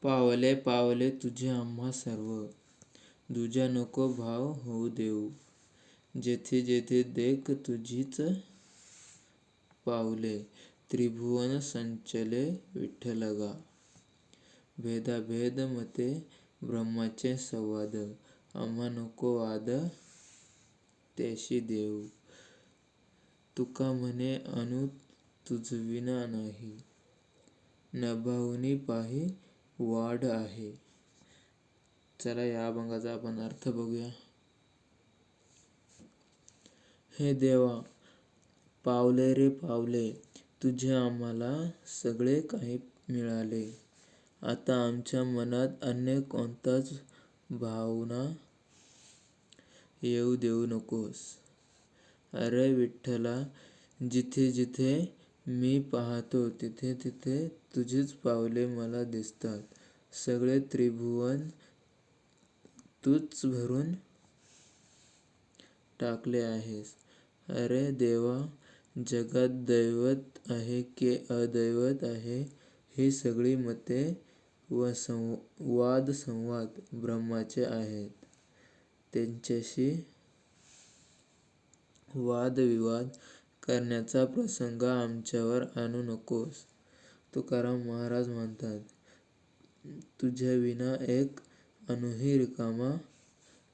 पावले पावले तुझे आम्हा सर्व, दुजा नको भाव होऊ देऊ. जेथे जेथे देख तुझीच पावले, त्रिभुवन संचले विठ्ठलगा. भेदाभेद मते ब्रह्माचे संवाद, आम्हा नको वाद त्याशी देऊ. तुका म्हणे अनु तुझविना नाही, नभावुनी पाही वाढ आहे. चला या अभंगाचा आपण अर्थ बघूया. हे देवा, पावले रे पावले, तुझे आम्हाला सगळे काही मिळाले. आता आमच्या मनात अन्य कोणताच भावना येऊ देऊ नकोस. अरे विठ्ठला, जिथे जिथे मी पाहतो तिथे तिथे तुझीच पावले मला दिसतात. सगळे त्रिभुवन तूच भरून टाकले आहेस. अरे देवा, जगात दैवत आहे की अदैवत आहे, ही सगळी मते व वाद संवाद ब्रह्माचे आहेत. त्यांच्याशी वादविवाद करण्याचा प्रसंग आमच्यावर आणू नकोस. तुकाराम महाराज म्हणतात, तुझ्याविना एक अणूही रिकामा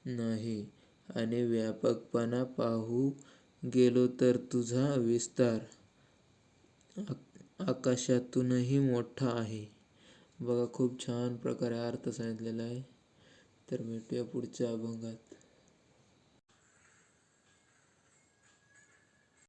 नाही, आणि व्यापकपणा पाहू गेलो तर तुझा विस्तार आकाशातूनही मोठा आहे. बघा, खूप छान प्रकारे अर्थ सांगितलेला आहे. तर भेटूया पुढच्या अभंगात.